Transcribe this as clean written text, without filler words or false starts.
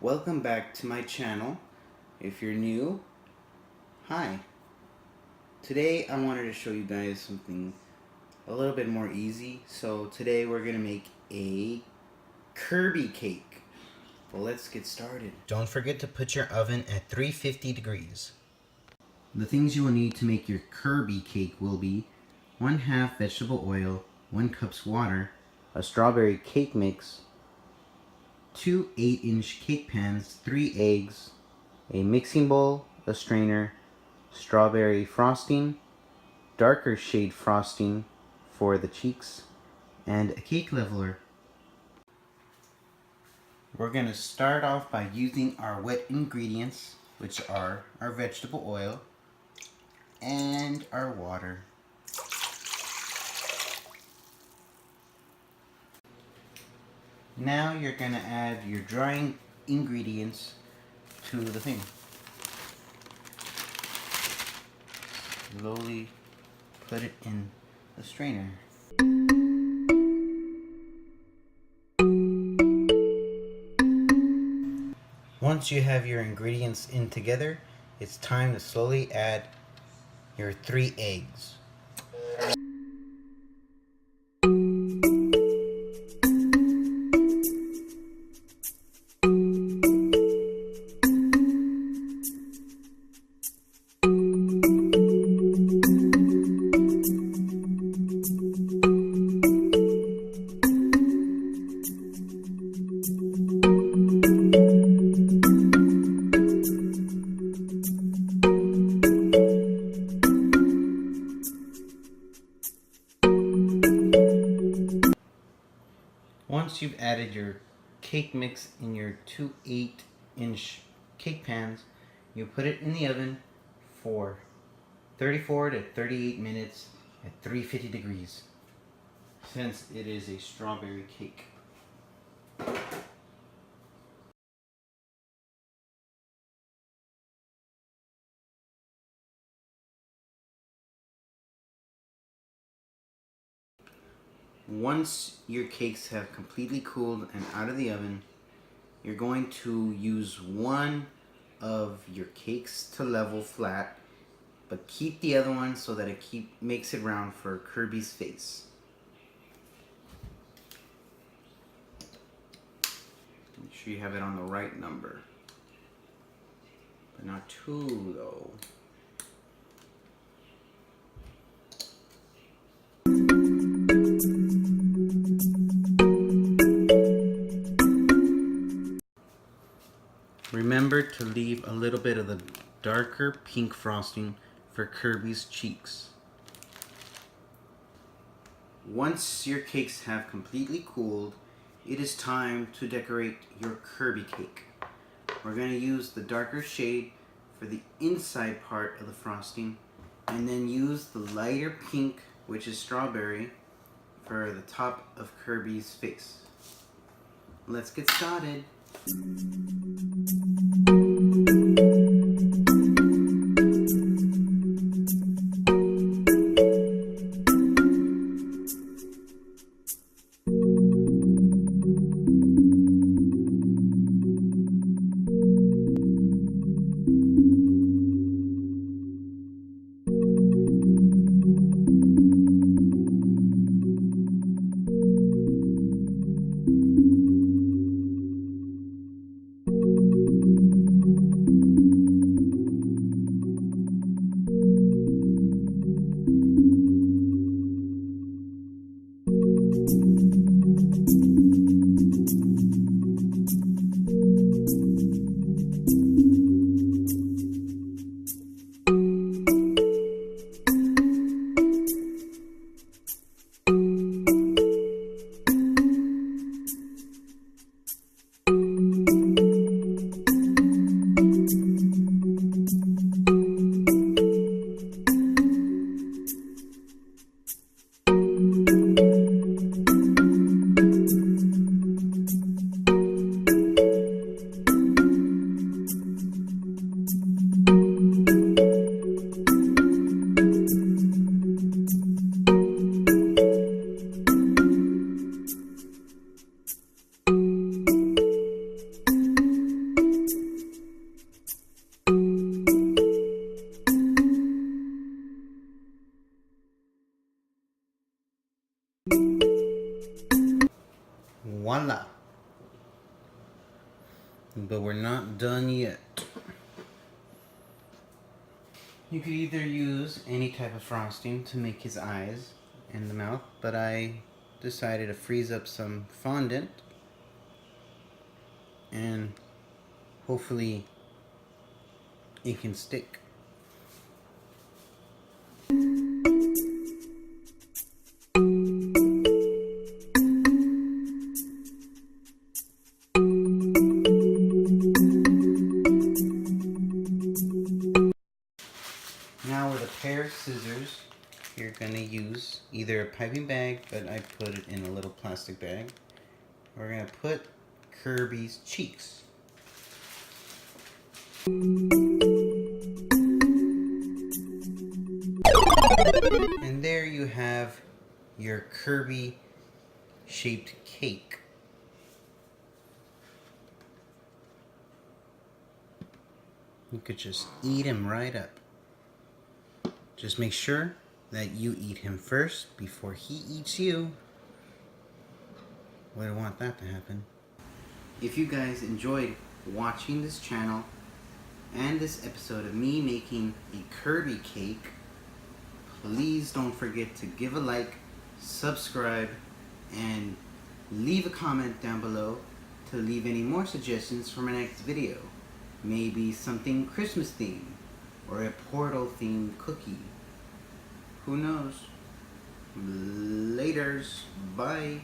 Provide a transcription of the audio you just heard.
Welcome back to my channel. If you're new, hi. Today I wanted to show you guys something a little bit more easy. So today we're gonna make a Kirby cake. Well, let's get started. Don't forget to put your oven at 350 degrees. The things you will need to make your Kirby cake will be 1/2 vegetable oil, 1 cup water, a strawberry cake mix, 2 8-inch cake pans, 3 eggs, a mixing bowl, a strainer, strawberry frosting, darker shade frosting for the cheeks, and a cake leveler. We're going to start off by using our wet ingredients, which are our vegetable oil and our water. Now you're going to add your drying ingredients to the thing. Slowly put it in the strainer. Once you have your ingredients in together, it's time to slowly add your 3 eggs. Once you've added your cake mix in your 2 8-inch cake pans, you put it in the oven for 34 to 38 minutes at 350 degrees, since it is a strawberry cake. Once your cakes have completely cooled and out of the oven, you're going to use one of your cakes to level flat, but keep the other one so that it makes it round for Kirby's face. Make sure you have it on the right number, but not too low. Remember to leave a little bit of the darker pink frosting for Kirby's cheeks. Once your cakes have completely cooled, it is time to decorate your Kirby cake. We're going to use the darker shade for the inside part of the frosting, and then use the lighter pink, which is strawberry, for the top of Kirby's face. Let's get started. Voila. But we're not done yet. You could either use any type of frosting to make his eyes and the mouth, but I decided to freeze up some fondant and hopefully it can stick. Now with a pair of scissors, you're gonna use either a piping bag, but I put it in a little plastic bag. We're gonna put Kirby's cheeks. And there you have your Kirby shaped cake. You could just eat him right up. Just make sure that you eat him first before he eats you. We don't want that to happen. If you guys enjoyed watching this channel and this episode of me making a Kirby cake, please don't forget to give a like, subscribe, and leave a comment down below to leave any more suggestions for my next video. Maybe something Christmas themed or a portal themed cookie. Who knows? Laters. Bye.